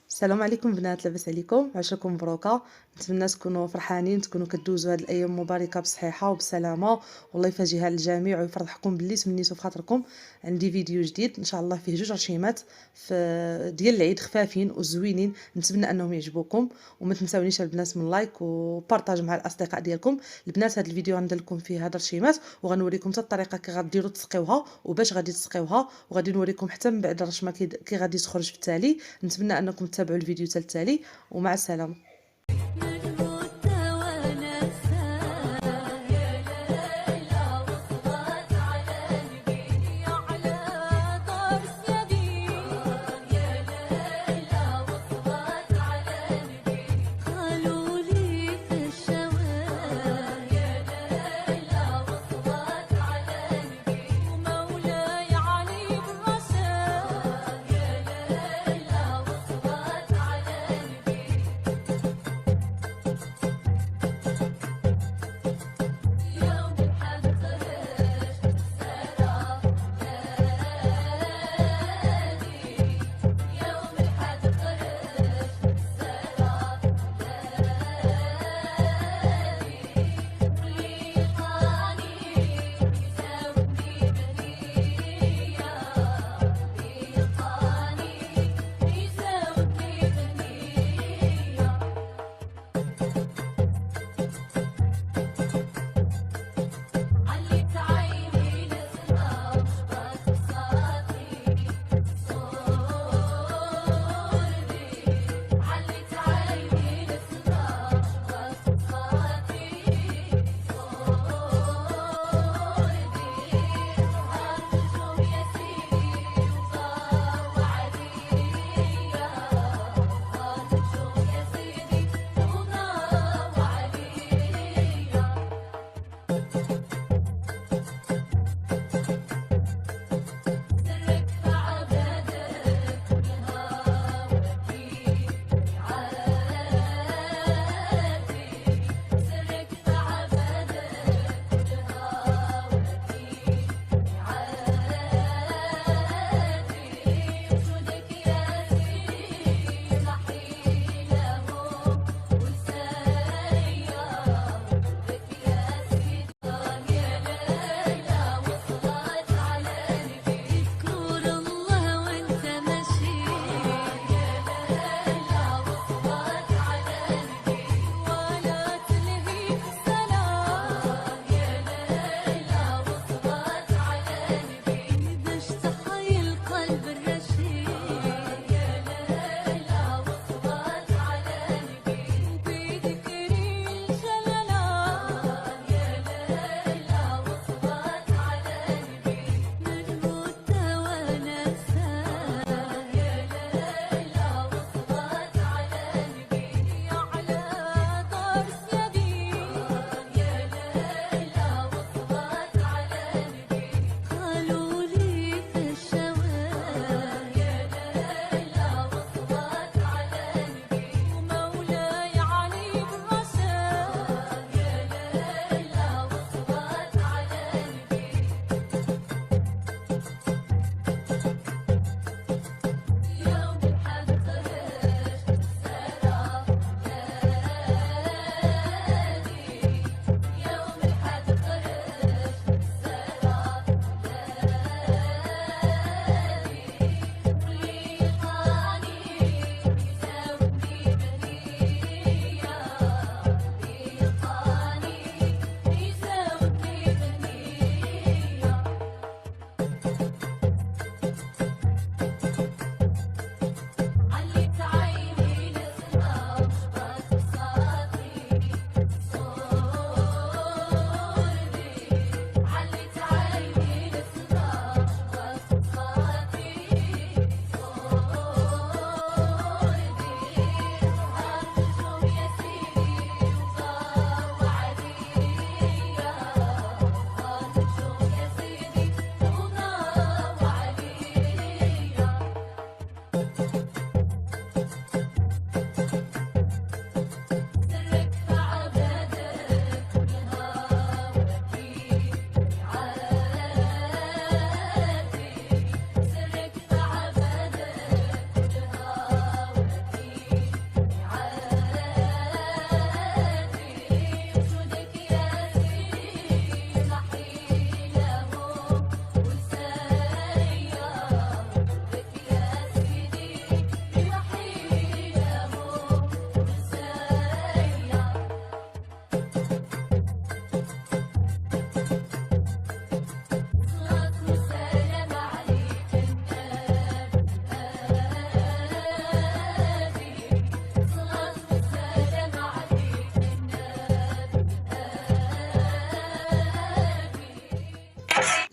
السلام عليكم بنات، لاباس عليكم؟ عشاكم مبروكه. نتمنى تكونوا فرحانين، تكونوا كدوزوا هاد الايام مباركه بصحيحه وبسلامه، والله يفرجيها للجميع ويفرحكم باللي تمنيتو في خاطركم. عندي فيديو جديد ان شاء الله فيه جوج رشيمات ديال العيد خفافين وزوينين، نتمنى انهم يعجبوكم. وما تنساونيش البنات من لايك وبارطاج مع الاصدقاء ديالكم. البنات هاد الفيديو غندير لكم فيه هاد الرشيمات وغنوريكم حتى الطريقه كي غديروا تسقيوها وباش غادي تسقيوها، وغادي نوريكم حتى من بعد الرشمه كي غادي تخرج في التالي. نتمنى انكم تتابعوا الفيديو حتى التالي، ومع السلامه.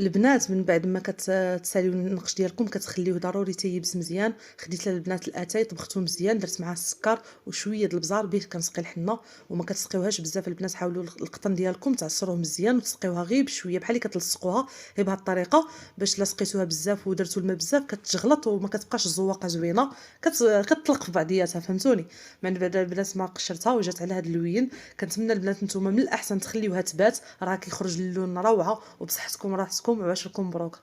البنات من بعد ما تساليو النقش ديالكم كتخليوه ضروري تيبس مزيان. خديت للبنات الاتاي طبختو مزيان، درت معاه السكر وشويه د البزار به كنسقي الحنه. وما كتسقيوهاش بزاف البنات، حاولوا القطن ديالكم تعصروه مزيان وتسقيوها غير بشويه بحال اللي كتلصقوها غير بهذه الطريقه، باش لا سقيتوها بزاف ودرتو الماء بزاف كتجغلط وما كتبقاش الزواقه زوينه، كتطلق في بعضياتها فهمتوني. من بعد البنات ما قشرتها وجات على هذا اللوين. كنتمنى البنات نتوما من الاحسن تخليوها تبات، راه كيخرج اللون روعه. وبصحتكم راحتكم وعاشركم مبروك.